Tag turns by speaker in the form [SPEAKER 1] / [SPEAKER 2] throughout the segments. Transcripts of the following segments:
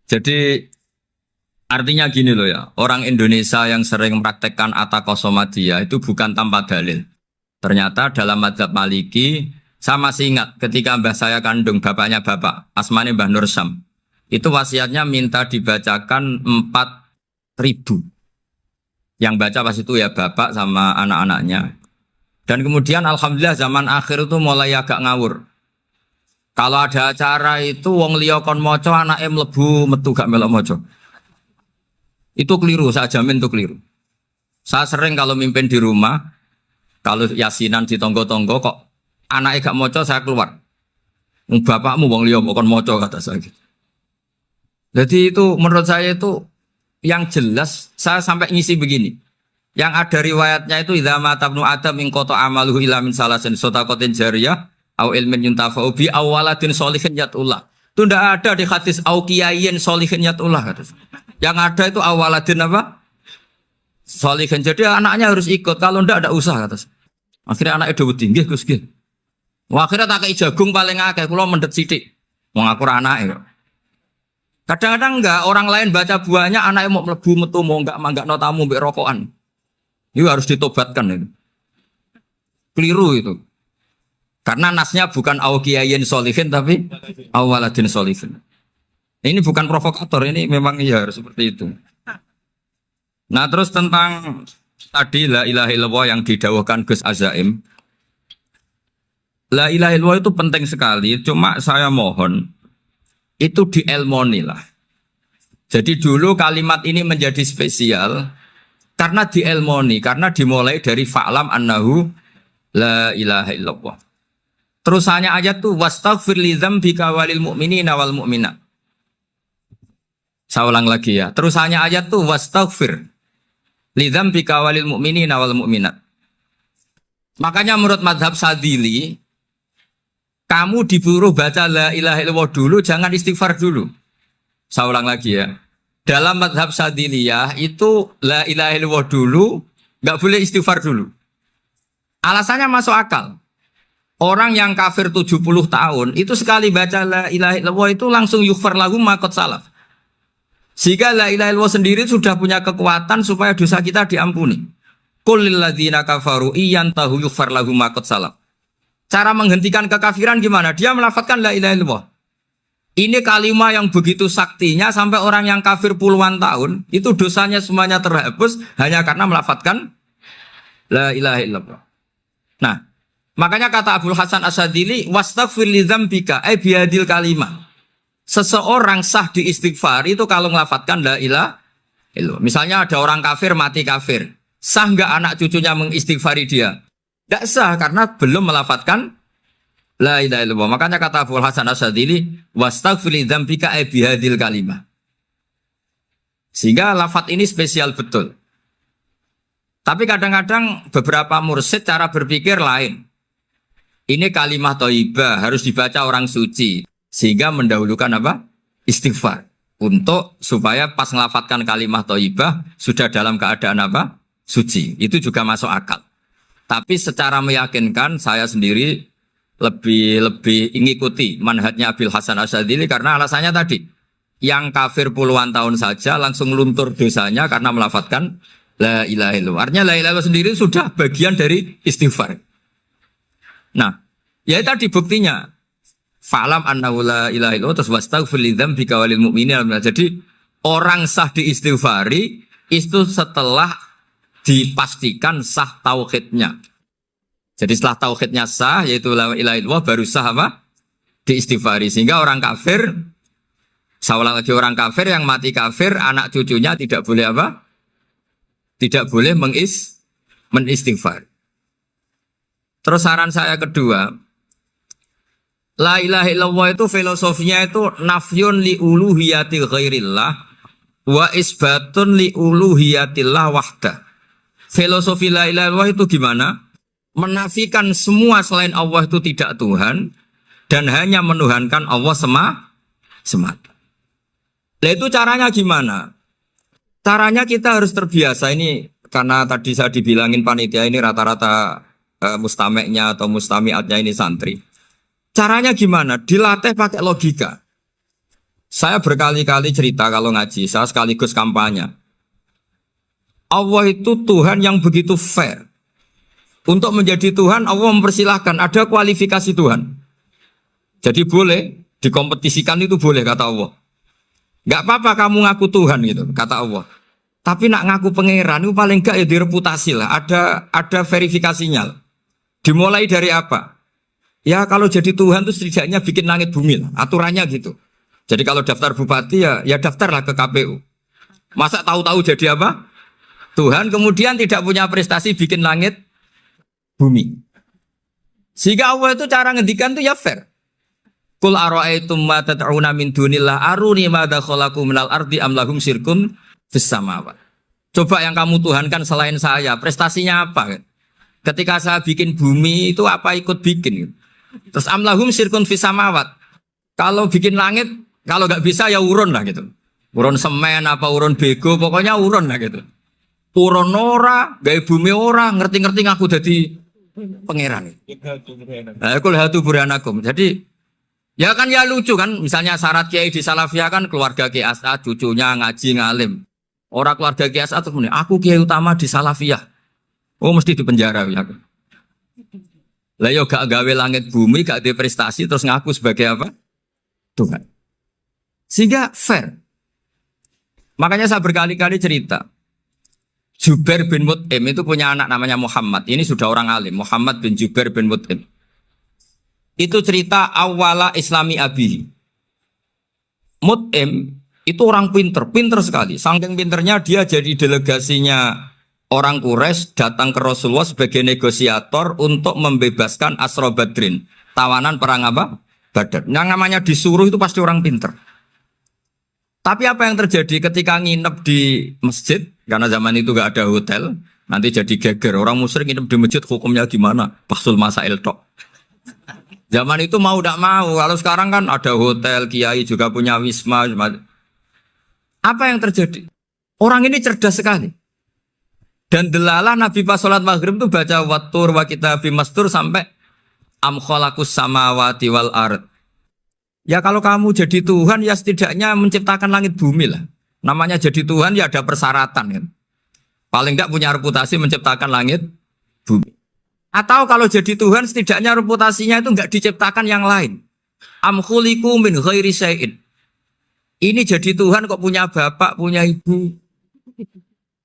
[SPEAKER 1] Jadi artinya gini loh ya, orang Indonesia yang sering mempraktekkan atakosomadiyah itu bukan tanpa dalil. Ternyata dalam mazhab Maliki, saya masih ingat ketika mbah saya kandung, bapaknya bapak, asmane Mbah Nur Syam. Itu wasiatnya minta dibacakan 4.000. Yang baca pas itu ya bapak sama anak-anaknya. Dan kemudian alhamdulillah zaman akhir itu mulai agak ngawur. Kalau ada acara itu wong liya kon maca anake mlebu metu gak melok maca. Itu keliru, saya jamin itu keliru. Saya sering kalau mimpin di rumah, kalau yasinan di tonggo-tonggo kok anaknya gak maca saya keluar. Bapakmu wong liya kon maca kata saya gitu. Jadi itu menurut saya itu yang jelas saya sampai ngisi begini. Yang ada riwayatnya itu idza mata ibnu adam min qata amaluhu illa min salasin shadaqatin jariyah au ilmin yuntafa'u bi awaladin sholihin yatullah. Itu tidak ada di hadis au kiyayin sholihin yatullah. Yang ada itu awaladin apa? Sholihin. Jadi anaknya harus ikut. Kalau tidak ada usah kata. Akhirnya anaknya udah tinggi Gus nggih. Wah, akhirnya tak kei jagung paling akeh kula mendet sithik. Wong aku ora anake. Kadang-kadang enggak orang lain baca buahnya anaknya mau mlebu metu mau enggak tamu mbek rokokan. Itu harus ditobatkan itu. Keliru itu. Karena nasnya bukan aukiyayin solihin tapi awaladin solihin. Ini bukan provokator, ini memang iya harus seperti itu. Nah terus tentang tadi la ilaha illallah yang didawahkan Gus Azaim. La ilaha illallah itu penting sekali, cuma saya mohon itu dielmoni lah. Jadi dulu kalimat ini menjadi spesial karena dielmoni, karena dimulai dari fa'lam annahu la ilaha illallah. Terusannya ayat tuh wastaghfir li dzambika walil mu'minina wal mu'minat. Saya ulang lagi ya. Terusannya ayat tuh wastaghfir li dzambika walil mu'minina wal mu'minat. Makanya menurut mazhab Sadili, kamu disuruh baca la ilaha illallah dulu, jangan istighfar dulu. Saya ulang lagi ya. Dalam mazhab Sadiliyah itu la ilaha illallah dulu, nggak boleh istighfar dulu. Alasannya masuk akal. Orang yang kafir 70 tahun itu sekali baca la ilaha illallah itu langsung yughfar lahu ma qad salaf. Sehingga la ilaha illallah sendiri sudah punya kekuatan supaya dosa kita diampuni. Qul lil ladzina kafaru iyantahu yughfar lahu ma qad salaf. Cara menghentikan kekafiran gimana? Dia melafadzkan la ilaha illallah. Ini kalimat yang begitu saktinya sampai orang yang kafir puluhan tahun itu dosanya semuanya terhapus hanya karena melafadzkan la ilaha illallah. Nah, makanya kata Abdul Hasan Asadili wastaghfir li dzambika ay bihadil kalimah. Seseorang sah di istighfar itu kalau melafadzkan la ilaha illallah. Misalnya ada orang kafir mati kafir. Sah enggak anak cucunya mengistighfari dia? Enggak sah karena belum melafadzkan la ilaha illallah. Makanya kata Abu Hasan Asadili wastaghfir li dzambika ay bihadil kalimah. Sehingga lafadz ini spesial betul. Tapi kadang-kadang beberapa mursyid cara berpikir lain. Ini kalimat thayyibah harus dibaca orang suci sehingga mendahulukan apa? Istighfar. Untuk supaya pas ngelafadzkan kalimat thayyibah sudah dalam keadaan apa? Suci. Itu juga masuk akal. Tapi secara meyakinkan saya sendiri lebih mengikuti manhajnya Abil Hasan Asyadzili karena alasannya tadi yang kafir puluhan tahun saja langsung luntur dosanya karena melafadzkan la ilaha illallah. Artinya la ilaha illallah sendiri sudah bagian dari istighfar. Nah, ya tadi buktinya fa'lam annahu la ilaha illallah terus wastaghfir li dzambika walil mu'minina. Jadi orang sah diistighfari itu setelah dipastikan sah tauhidnya. Jadi setelah tauhidnya sah, yaitu la ilaha illallah baru sah apa? Diistighfari. Sehingga orang kafir, saya ulang lagi orang kafir yang mati kafir, anak cucunya tidak boleh apa? Tidak boleh menistighfar. Terus saran saya kedua, la ilaha illallah itu filosofinya itu nafyun li uluhiyati ghairillah wa isbatun li uluhiyatillah wahda. Filosofi la ilaha illallah itu gimana? Menafikan semua selain Allah itu tidak Tuhan dan hanya menuhankan Allah semata. Nah itu caranya gimana? Caranya kita harus terbiasa ini karena tadi saya dibilangin panitia ini rata-rata mustameknya atau mustamiatnya ini santri. Caranya gimana? Dilatih pakai logika. Saya berkali-kali cerita kalau ngaji, saya sekaligus kampanye. Allah itu Tuhan yang begitu fair. Untuk menjadi Tuhan, Allah mempersilahkan, ada kualifikasi Tuhan. Jadi boleh, dikompetisikan itu boleh, kata Allah. Gak apa-apa kamu ngaku Tuhan gitu, kata Allah. Tapi nak ngaku pangeran itu paling gak ya direputasi lah. Ada verifikasinya. Dimulai dari apa? Ya kalau jadi Tuhan itu setidaknya bikin langit bumi lah. Aturannya gitu. Jadi kalau daftar bupati ya daftarlah ke KPU. Masa tahu-tahu jadi apa? Tuhan kemudian tidak punya prestasi bikin langit bumi. Sehingga Allah itu cara ngendikan itu ya fair. Qul ara'aytum ma tad'una min dunillah aruni madza khalaqu minal ardi am lahum syirkun fis samawat. Coba yang kamu tuhankan selain saya, prestasinya apa? Ketika saya bikin bumi itu apa ikut bikin? Terus am lahum syirkun fis samawat. Kalau bikin langit, kalau nggak bisa ya urun lah gitu. Urun semen apa urun bego, pokoknya urun lah gitu. Urun ora, gawe bumi ora, ngerti-ngerti ngaku jadi pangeran. Kul hatu burhanakum. Jadi ya kan ya lucu kan, misalnya syarat kiai di Salafiyah kan keluarga Kiai As'ad, cucunya ngaji ngalim. Orang keluarga Kiai As'ad tuh aku kiai utama di Salafiyah. Oh mesti di penjara ya. Lah yo gak gawe langit bumi, gak ada prestasi terus ngaku sebagai apa? Tuhan. Sehingga fair. Makanya saya berkali-kali cerita. Jubair bin Mut'im itu punya anak namanya Muhammad. Ini sudah orang alim, Muhammad bin Jubair bin Mut'im. Itu cerita awala Islami Abihi. Mut'im itu orang pinter sekali. Saking pinternya dia jadi delegasinya orang Quraisy datang ke Rasulullah sebagai negosiator untuk membebaskan Asra Badrin. Tawanan perang apa? Badar. Yang namanya disuruh itu pasti orang pinter. Tapi apa yang terjadi ketika nginep di masjid? Karena zaman itu gak ada hotel. Nanti jadi geger. Orang musyrik nginep di masjid hukumnya gimana? Bahsul masail tok. Zaman itu mau tidak mau. Kalau sekarang kan ada hotel, kiai juga punya wisma. Apa yang terjadi? Orang ini cerdas sekali. Dan delalah Nabi pas sholat maghrib itu baca wattur wa kitabim mastur sampai am khalaqus samawati wal ard. Ya kalau kamu jadi Tuhan ya setidaknya menciptakan langit bumi lah. Namanya jadi Tuhan ya ada persyaratan kan. Paling tidak punya reputasi menciptakan langit bumi. Atau kalau jadi Tuhan setidaknya reputasinya itu enggak diciptakan yang lain. Am khuliqu min ghairi syai'in. Ini jadi Tuhan kok punya bapak, punya ibu.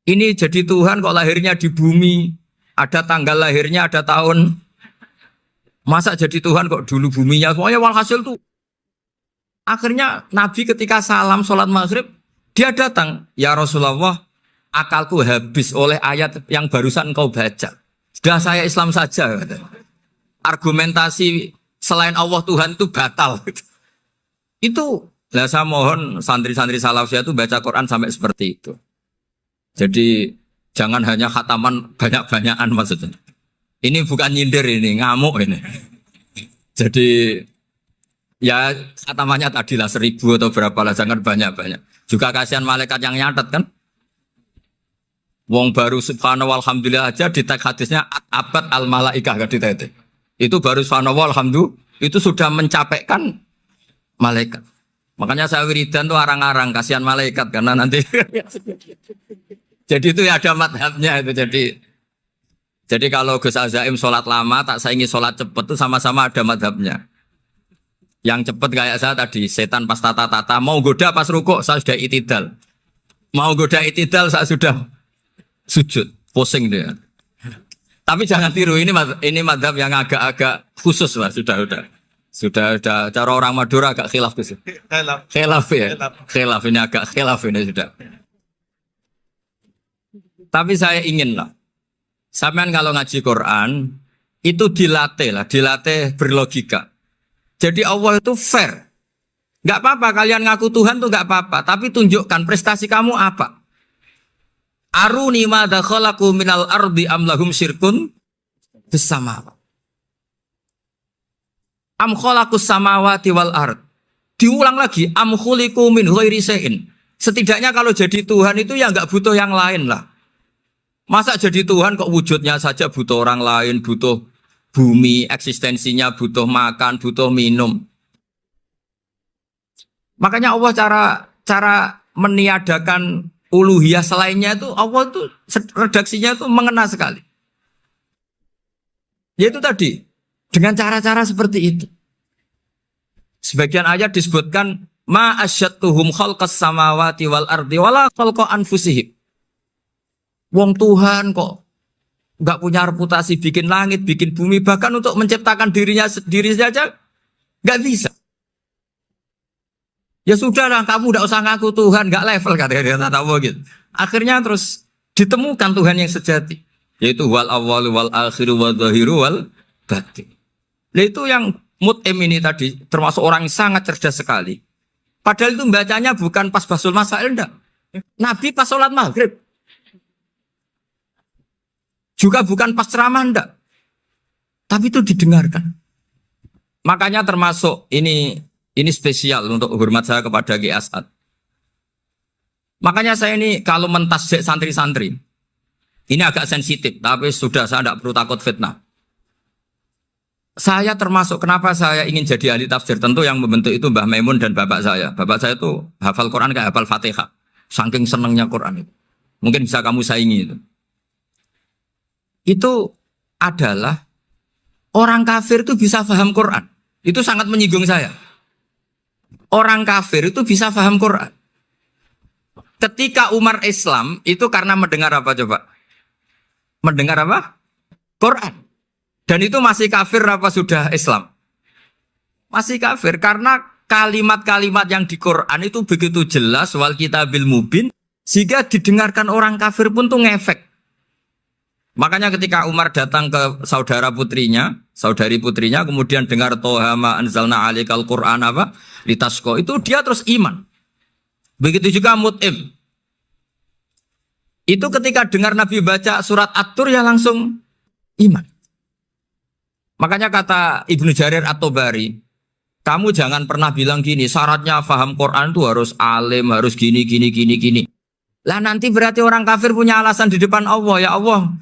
[SPEAKER 1] Ini jadi Tuhan kok lahirnya di bumi. Ada tanggal lahirnya, ada tahun. Masa jadi Tuhan kok dulu buminya semuanya walhasil tuh. Akhirnya Nabi ketika salam sholat maghrib, dia datang. Ya Rasulullah, akalku habis oleh ayat yang barusan engkau baca. Sudah saya Islam saja. Argumentasi selain Allah Tuhan itu batal. Itu, nah saya mohon santri-santri Salafiyah itu baca Quran sampai seperti itu. Jadi jangan hanya khataman banyak-banyakan maksudnya. Ini bukan nyindir ini, ngamuk ini. Jadi ya khatamannya tadilah 1000 atau berapa lah, jangan banyak-banyak. Juga kasihan malaikat yang nyatet kan. Wong baru subhanallah alhamdulillah aja di teks hadisnya abad al malaikah gak ditete. Itu baru subhanallah alhamdulillah itu sudah mencapaikan malaikat. Makanya saya wiridan tuh arang-arang kasihan malaikat karena nanti jadi itu ya ada madhabnya itu jadi kalau Gus Azaim sholat lama tak saingi sholat cepet itu sama-sama ada madhabnya. Yang cepet kayak saya tadi setan pas tata-tata mau goda pas rukuk saya sudah itidal. Mau goda itidal saya sudah sujud, pusing dia. Tapi jangan tiru ini madhab yang agak-agak khusus lah sudah cara orang Madura agak khilaf tuh. Khilaf ya. Khilaf ini agak khilaf ini sudah. Tapi saya ingin lah. Sampean kalau ngaji Quran itu dilatih berlogika. Jadi Allah itu fair. Enggak apa-apa kalian ngaku Tuhan tuh enggak apa-apa, tapi tunjukkan prestasi kamu apa. Aruni madza khalaqu minal ardi am lahum syirkun fis samawati. Am khalaqus samawati wal ard. Diulang lagi am khuliqu min ghairi syai'in. Setidaknya kalau jadi Tuhan itu ya enggak butuh yang lain lah. Masa jadi Tuhan kok wujudnya saja butuh orang lain, butuh bumi, eksistensinya butuh makan, butuh minum. Makanya Allah cara meniadakan uluhiyah selainnya itu Allah itu redaksinya itu mengena sekali. Yaitu tadi dengan cara-cara seperti itu. Sebagian ayat disebutkan ma asyattuhum khalqas samawati wal ardi wala khalqa anfusihim. Wong Tuhan kok nggak punya reputasi bikin langit, bikin bumi, bahkan untuk menciptakan dirinya sendiri saja nggak bisa. Ya sudahlah, kamu nggak usah ngaku Tuhan, nggak level katanya gitu. Akhirnya terus ditemukan Tuhan yang sejati, yaitu wal awwalu wal akhiru wal zahiru wal batin. Nah, itu yang Mut'im ini tadi termasuk orang yang sangat cerdas sekali. Padahal itu bacanya bukan pas basul masail, enggak. Nabi pas sholat maghrib. Juga bukan pas ceramah, enggak. Tapi itu didengarkan. Makanya termasuk ini spesial untuk hormat saya kepada Ki As'ad. Makanya saya ini kalau mentasjik santri-santri, ini agak sensitif, tapi sudah saya tidak perlu takut fitnah. Saya termasuk kenapa saya ingin jadi ahli tafsir, tentu yang membentuk itu Mbah Maimun dan bapak saya. Bapak saya itu hafal Quran kayak hafal Fatihah. Saking senangnya Quran itu. Mungkin bisa kamu saingi itu. Itu adalah orang kafir itu bisa paham Quran. Itu sangat menyinggung saya. Orang kafir itu bisa paham Quran. Ketika Umar Islam itu karena mendengar apa coba? Mendengar apa? Quran. Dan itu masih kafir apa sudah Islam? Masih kafir karena kalimat-kalimat yang di Quran itu begitu jelas wal kitabil mubin sehingga didengarkan orang kafir pun tuh ngefek. Makanya ketika Umar datang ke saudari putrinya kemudian dengar Toha ma anzalna alaikal Quran apa? Litasqa, itu dia terus iman. Begitu juga Mut'im. Itu ketika dengar Nabi baca surat At-Tur ya langsung iman. Makanya kata Ibnu Jarir At-Tabari, kamu jangan pernah bilang gini, syaratnya paham Quran itu harus alim, harus gini. Lah nanti berarti orang kafir punya alasan di depan Allah, ya Allah,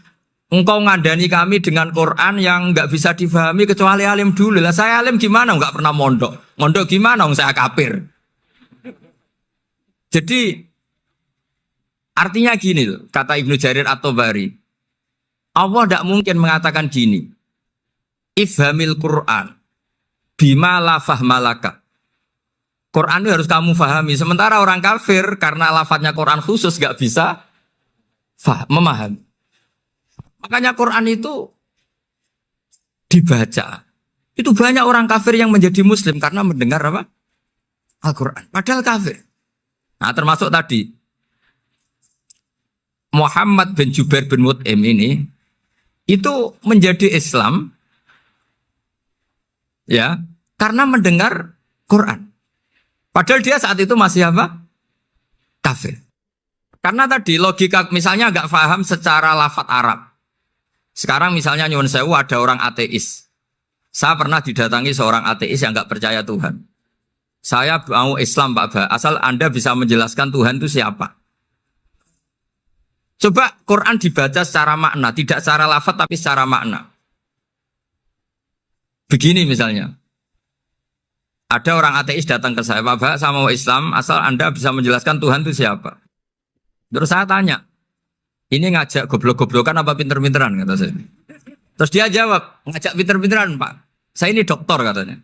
[SPEAKER 1] engkau ngadani kami dengan Quran yang nggak bisa difahami kecuali alim dulu. Lah saya alim gimana? Nggak pernah mondok. Mondok gimana? Saya kafir. Jadi artinya gini loh, kata Ibnu Jarir At-Tabari, Allah tidak mungkin mengatakan gini. Ifhamil Quran bima la fahmalaka. Quran itu harus kamu fahami. Sementara orang kafir karena lafadznya Quran khusus gak bisa memahami. Makanya Quran itu dibaca. Itu banyak orang kafir yang menjadi muslim karena mendengar apa? Al-Quran. Padahal kafir. Nah termasuk tadi Muhammad bin Jubair bin Mut'im ini itu menjadi Islam ya, karena mendengar Quran. Padahal dia saat itu masih apa? Kafir. Karena tadi logika misalnya nggak paham secara lafadz Arab. Sekarang misalnya nyuwun sewu ada orang ateis. Saya pernah didatangi seorang ateis yang nggak percaya Tuhan. Saya mau Islam Pak Ba, asal Anda bisa menjelaskan Tuhan itu siapa. Coba Quran dibaca secara makna, tidak secara lafadz tapi secara makna. Begini misalnya, ada orang ateis datang ke saya, Pak, saya mau Islam, asal Anda bisa menjelaskan Tuhan itu siapa. Terus saya tanya, ini ngajak goblok-goblokan apa pinter-pinteran, kata saya. Terus dia jawab, ngajak pinter-pinteran Pak, saya ini doktor katanya.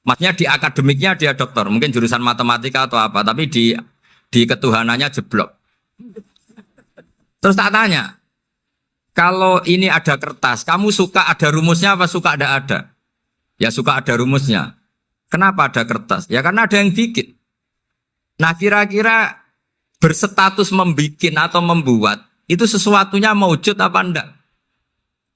[SPEAKER 1] Maksudnya di akademiknya dia doktor, mungkin jurusan matematika atau apa, tapi di ketuhanannya jeblok. Terus tak tanya, kalau ini ada kertas, kamu suka ada rumusnya apa suka ada? Ya suka ada rumusnya. Kenapa ada kertas? Ya karena ada yang bikin. Nah kira-kira berstatus membikin atau membuat, itu sesuatunya mewujud apa enggak?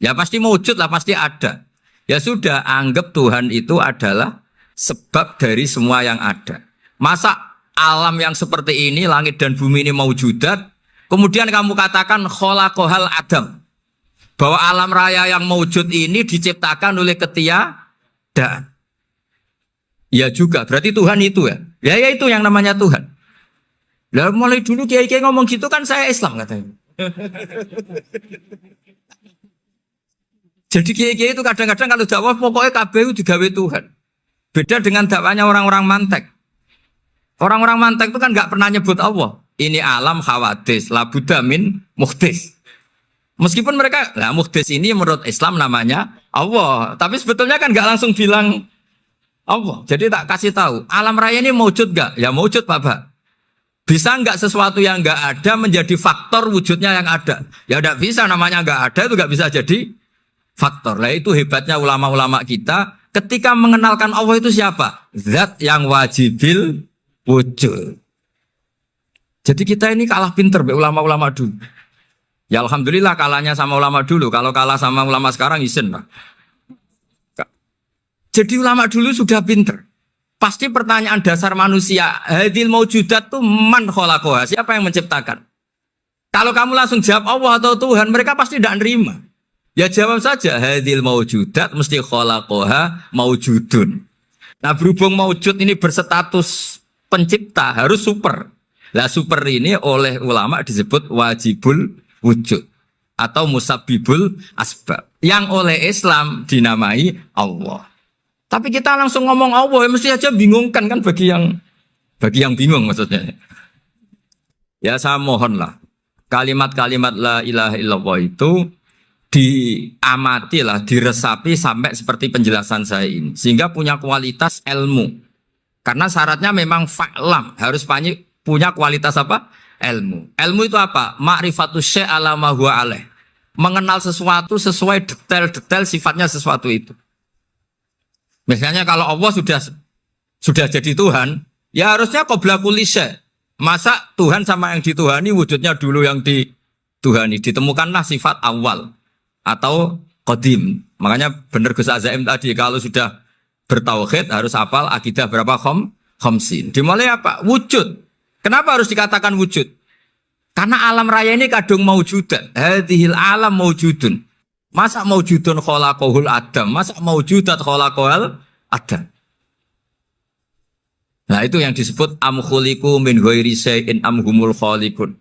[SPEAKER 1] Ya pasti mewujud lah, pasti ada. Ya sudah, anggap Tuhan itu adalah sebab dari semua yang ada. Masa alam yang seperti ini, langit dan bumi ini mewujudat, kemudian kamu katakan kholaqohal adam, bahwa alam raya yang mewujud ini diciptakan oleh ketiadaan. Ya juga, berarti Tuhan itu ya. Ya itu yang namanya Tuhan. Lah mulai dulu kiai-kiai ngomong gitu kan saya Islam katanya. Jadi kiai-kiai itu kadang-kadang kalau dakwah pokoknya KBU digawe Tuhan. Beda dengan dakwanya orang-orang mantek. Orang-orang mantek itu kan nggak pernah nyebut Allah. Ini alam hawadis, la budda min muhdis. Meskipun mereka, nah muhdis ini menurut Islam namanya Allah. Tapi sebetulnya kan nggak langsung bilang Allah. Jadi tak kasih tahu, alam raya ini mewujud nggak? Ya mewujud Pak. Bisa nggak sesuatu yang nggak ada menjadi faktor wujudnya yang ada? Ya nggak bisa, namanya nggak ada itu nggak bisa jadi faktor. Nah itu hebatnya ulama-ulama kita. Ketika mengenalkan Allah itu siapa? Zat yang wajibil wujud. Jadi kita ini kalah pinter ulama-ulama dulu. Ya alhamdulillah kalahnya sama ulama dulu. Kalau kalah sama ulama sekarang isin lah. Jadi ulama dulu sudah pinter. Pasti pertanyaan dasar manusia, hadil maujudat itu man khalaqaha, siapa yang menciptakan? Kalau kamu langsung jawab Allah atau Tuhan, mereka pasti tidak nerima. Ya jawab saja, hadil maujudat mesti khalaqaha maujudun. Nah berhubung maujud ini berstatus pencipta, harus super. Lah super ini oleh ulama disebut wajibul wujud atau musabbibul asbab. Yang oleh Islam dinamai Allah. Tapi kita langsung ngomong Allah, mesti aja bingungkan kan bagi yang bingung maksudnya. Ya saya mohonlah kalimat-kalimat la ilaha illallah itu diamatilah, diresapi sampai seperti penjelasan saya ini, sehingga punya kualitas ilmu. Karena syaratnya memang fa'lam, harus punya kualitas apa? Ilmu. Ilmu itu apa? Ma'rifatus syai' ala ma huwa alaih. Mengenal sesuatu sesuai detail-detail sifatnya sesuatu itu. Misalnya kalau Allah sudah jadi Tuhan, ya harusnya qabla kulli syai'. Masa Tuhan sama yang dituhani wujudnya dulu yang dituhani, ditemukanlah sifat awal atau qadim. Makanya benar Gus Azaim tadi kalau sudah bertauhid harus hafal akidah berapa khamsin. Dimulai apa? Wujud. Kenapa harus dikatakan wujud? Karena alam raya ini kadung maujudan. Hadhil alam maujudun. Masa maujudun khalaqahul adam? Masa maujudat khalaqahul adam? Nah itu yang disebut am khuliqu min ghairi syai'in am humul khaliqun.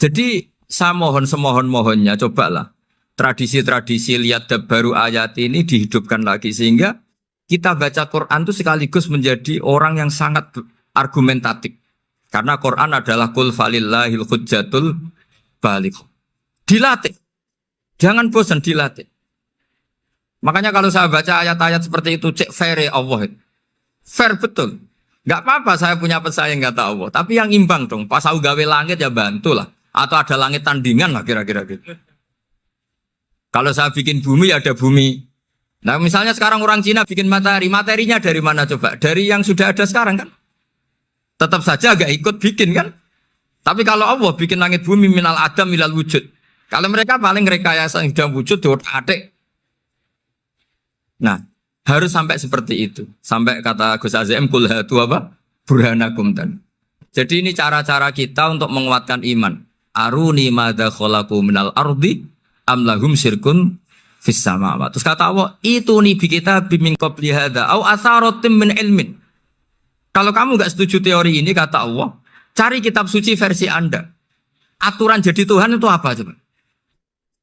[SPEAKER 1] Jadi saya mohon semohon-mohonnya cobalah tradisi-tradisi lihat baru ayat ini dihidupkan lagi sehingga kita baca Quran itu sekaligus menjadi orang yang sangat argumentatif. Karena Quran adalah qul falillahil hujjatul baligh. Dilatih. Jangan bosan dilatih. Makanya kalau saya baca ayat-ayat seperti itu cek fair Allah. Fair betul. Enggak apa-apa saya punya pesaing kata Allah, tapi yang imbang dong. Pas aku gawe langit ya bantulah. Atau ada langit tandingan lah kira-kira gitu. Kalau saya bikin bumi ya ada bumi. Nah misalnya sekarang orang Cina bikin matahari, materinya dari mana coba? Dari yang sudah ada sekarang kan? Tetap saja agak ikut bikin kan? Tapi kalau Allah bikin langit bumi minal adam minal wujud. Kalau mereka paling rekayasa yang sudah wujud adik. Nah harus sampai seperti itu. Sampai kata Gus Azim kul hatu apa? Burhanakum dan. Jadi ini cara-cara kita untuk menguatkan iman. Aruni madza khalaqu minal ardi am lahum syirkun fis samawati. Terus kata Allah, itu nih bi kita bimin qabli hadza au atharatim min ilmin. Kalau kamu enggak setuju teori ini kata Allah, cari kitab suci versi Anda. Aturan jadi Tuhan itu apa coba?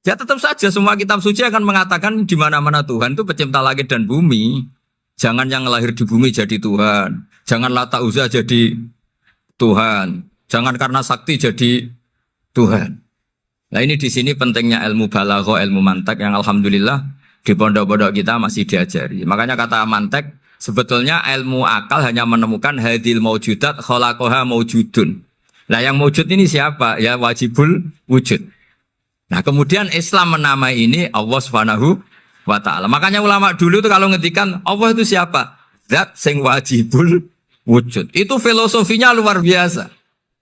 [SPEAKER 1] Ya tetap saja semua kitab suci akan mengatakan di mana-mana Tuhan itu pencipta langit dan bumi. Jangan yang lahir di bumi jadi Tuhan. Jangan Lata Uzza jadi Tuhan. Jangan karena sakti jadi Tuhan. Nah ini di sini pentingnya ilmu balaghah, ilmu mantek yang alhamdulillah di pondok-pondok kita masih diajari. Makanya kata mantek sebetulnya ilmu akal hanya menemukan hadil maujudat khalaqaha maujudun. Nah yang maujud ini siapa? Ya wajibul wujud. Nah kemudian Islam menamai ini Allah Subhanahu wa ta'ala. Makanya ulama dulu itu kalau ngendikan Allah itu siapa? Zat sing wajibul wujud. Itu filosofinya luar biasa.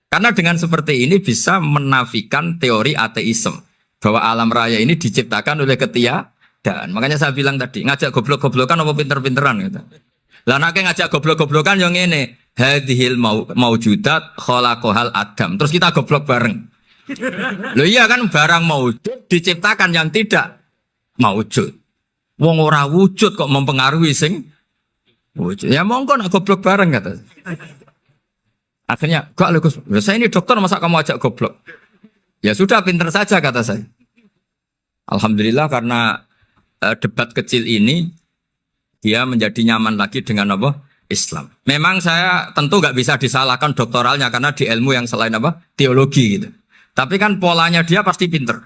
[SPEAKER 1] Karena dengan seperti ini bisa menafikan teori ateisme. Bahwa alam raya ini diciptakan oleh ketiadaan. Makanya saya bilang tadi, ngajak goblok-goblokan apa pinter-pinteran gitu. Lah nek ngajak goblok-goblokan yang ini, hadhil maujudat khalaqahal adam. Terus kita goblok bareng. Loh iya kan barang maujud diciptakan yang tidak maujud. Wong ora wujud kok mempengaruhi sing wujud. Ya monggo nak goblok bareng kata. Akhirnya, gak lho Gus, saya ini dokter masa kamu ajak goblok? Ya sudah pinter saja kata saya. Alhamdulillah karena debat kecil ini dia menjadi nyaman lagi dengan apa? Islam. Memang saya tentu nggak bisa disalahkan doktoralnya karena di ilmu yang selain apa? Teologi gitu. Tapi kan polanya dia pasti pinter.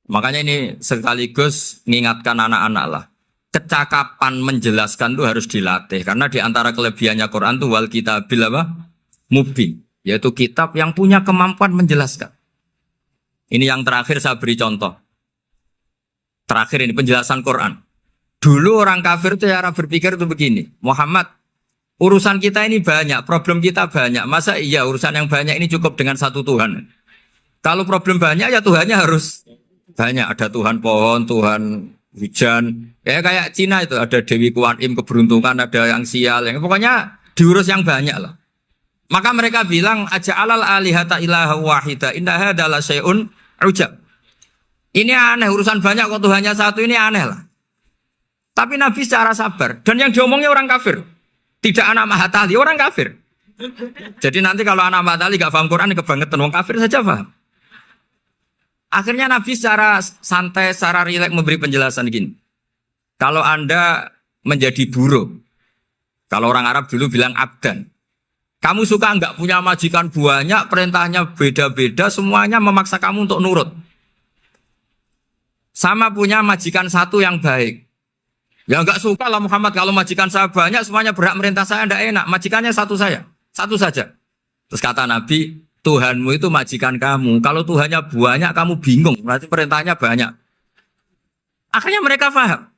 [SPEAKER 1] Makanya ini sekaligus mengingatkan anak-anak lah. Kecakapan menjelaskan itu harus dilatih. Karena di antara kelebihannya Quran itu wal kitabil apa? Mubin. Yaitu kitab yang punya kemampuan menjelaskan. Ini yang terakhir saya beri contoh. Terakhir ini penjelasan Quran. Dulu orang kafir itu cara berpikir itu begini. Muhammad, urusan kita ini banyak, problem kita banyak. Masa iya urusan yang banyak ini cukup dengan satu Tuhan? Kalau problem banyak ya Tuhannya harus banyak. Ada Tuhan pohon, Tuhan hujan. Ya kayak Cina itu ada Dewi Kuan Im keberuntungan, ada yang sial. Yang pokoknya diurus yang banyak lah. Maka mereka bilang aja'alal alihata ilaha wahida inna hadza la syai'un ujab. Ini aneh urusan banyak kok Tuhannya satu ini aneh lah. Tapi Nabi secara sabar dan yang diomongnya orang kafir. Tidak anak Mahatali, orang kafir. Jadi nanti kalau anak Mahatali gak paham Quran kebangetan orang kafir saja paham. Akhirnya Nabi secara santai, secara rileks memberi penjelasan gini. Kalau Anda menjadi buruh, kalau orang Arab dulu bilang abdan. Kamu suka enggak punya majikan banyak, perintahnya beda-beda, semuanya memaksa kamu untuk nurut. Sama punya majikan satu yang baik. Ya enggak suka lah Muhammad kalau majikan saya banyak, semuanya berhak merintah saya, enggak enak. Majikannya satu saya, satu saja. Terus kata Nabi, Tuhanmu itu majikan kamu. Kalau Tuhannya banyak, kamu bingung. Berarti perintahnya banyak. Akhirnya mereka paham.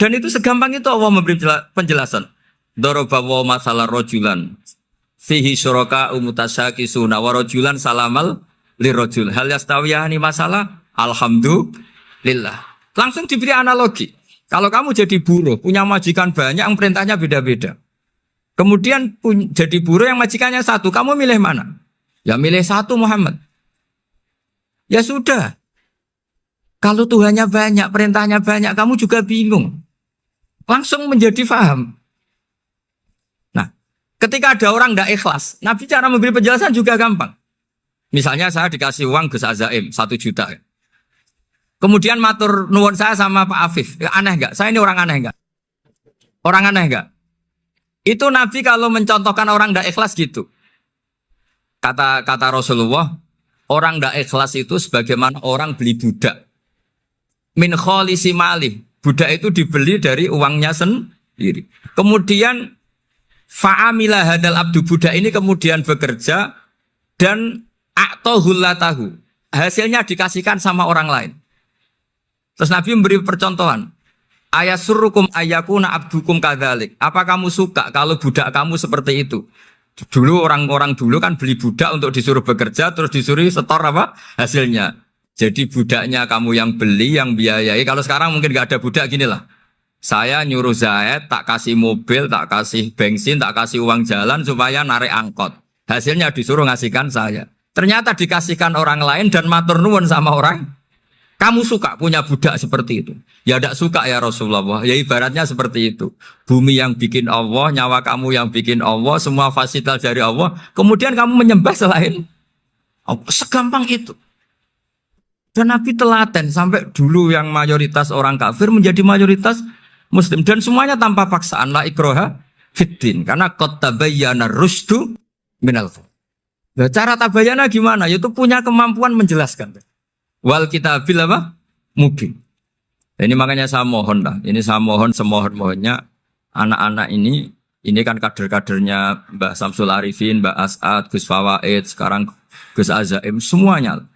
[SPEAKER 1] Dan itu segampang itu Allah memberi penjelasan. Dorobawa masalah rojulan. Fihi syuraka umutasyakisuna wa rojulan salamal lirojul. Hal yastawiyahani masalah. Alhamdulillah. Langsung diberi analogi. Kalau kamu jadi buruh, punya majikan banyak, yang perintahnya beda-beda. Kemudian jadi buruh yang majikannya satu, kamu milih mana? Ya milih satu Muhammad. Ya sudah. Kalau Tuhannya banyak, perintahnya banyak, kamu juga bingung. Langsung menjadi faham. Nah, ketika ada orang tidak ikhlas, Nabi cara memberi penjelasan juga gampang. Misalnya saya dikasih uang Gus Azaim 1 juta. Kemudian matur nuwun saya sama Pak Afif. Ya, aneh enggak? Saya ini orang aneh enggak? Orang aneh enggak? Itu Nabi kalau mencontohkan orang tidak ikhlas gitu. Kata Rasulullah, orang tidak ikhlas itu sebagaimana orang beli budak. Min kholisi malih. Budak itu dibeli dari uangnya sendiri. Kemudian fa'amila hadal abdu, budak ini kemudian bekerja dan a'tohullatahu. Hasilnya dikasihkan sama orang lain. Terus Nabi memberi percontohan. Ayasurukum ayakuna abdukum kadzalik. Apa kamu suka kalau budak kamu seperti itu? Dulu orang-orang dulu kan beli budak untuk disuruh bekerja terus disuruh setor apa hasilnya. Jadi budaknya kamu yang beli, yang biayai. Kalau sekarang mungkin gak ada budak gini lah. Saya nyuruh Zaid, tak kasih mobil, tak kasih bensin, tak kasih uang jalan supaya narik angkot. Hasilnya disuruh ngasihkan saya. Ternyata dikasihkan orang lain dan matur nuwun sama orang. Kamu suka punya budak seperti itu? Ya tidak suka ya Rasulullah. Ya ibaratnya seperti itu. Bumi yang bikin Allah, nyawa kamu yang bikin Allah, semua fasilitas dari Allah. Kemudian kamu menyembah selain Allah. Segampang itu. Dan Nabi telaten sampai dulu yang mayoritas orang kafir menjadi mayoritas Muslim. Dan semuanya tanpa paksaan. La ikroha fiddin. Karena qad tabayyana rusdu minal ghayy. Nah, cara tabayana gimana? Yaitu punya kemampuan menjelaskan. Wal kitabil apa? Mubin. Ini makanya saya mohon lah. Ini saya mohon semohon-mohonnya anak-anak ini kan kader-kadernya Mbah Samsul Arifin, Mbah As'ad, Gus Fawaid, sekarang Gus Azaim, semuanya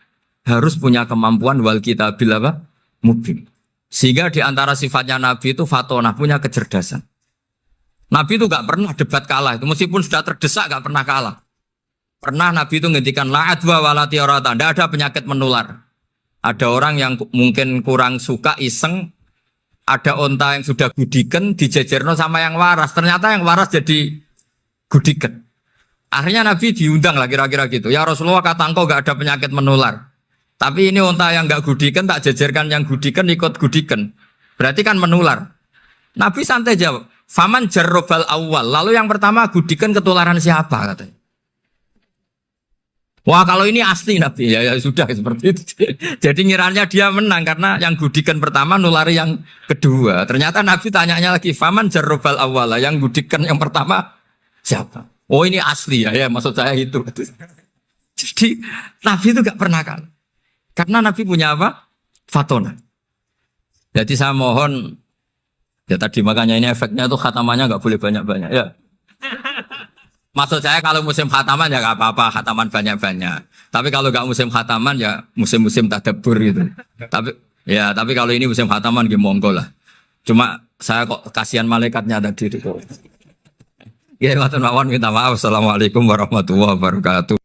[SPEAKER 1] harus punya kemampuan wal kitabil apa? Mubin. Sehingga di antara sifatnya Nabi itu fatonah, punya kecerdasan. Nabi itu gak pernah debat kalah. Itu meskipun sudah terdesak gak pernah kalah. Pernah Nabi itu ngendikan la'adwa walatiorata. Tidak ada penyakit menular. Ada orang yang mungkin kurang suka iseng, ada onta yang sudah gudiken dijejerno sama yang waras. Ternyata yang waras jadi gudiken. Akhirnya Nabi diundang lah kira-kira gitu. Ya Rasulullah kata engkau gak ada penyakit menular. Tapi ini onta yang gak gudiken tak jejerkan yang gudiken ikut gudiken. Berarti kan menular. Nabi santai jawab. Faman jarrobal awal. Lalu yang pertama gudiken ketularan siapa katanya. Wah kalau ini asli Nabi ya sudah seperti itu. Jadi ngiranya dia menang karena yang gudikan pertama nulari yang kedua. Ternyata Nabi tanyanya lagi, faman jarrobal awala, yang gudikan yang pertama siapa? Oh ini asli ya maksud saya itu. Jadi Nabi itu gak pernah kalah. Karena Nabi punya apa? Fatona. Jadi saya mohon, ya tadi makanya ini efeknya tuh khatamannya gak boleh banyak-banyak ya. Maksud saya kalau musim khataman ya gak apa-apa, khataman banyak-banyak. Tapi kalau gak musim khataman ya musim-musim tadabbur gitu. Tapi kalau ini musim khataman gimana monggo lah. Cuma saya kok kasihan malaikatnya tadi itu. Ya, matur nuwun minta maaf. Assalamualaikum warahmatullahi wabarakatuh.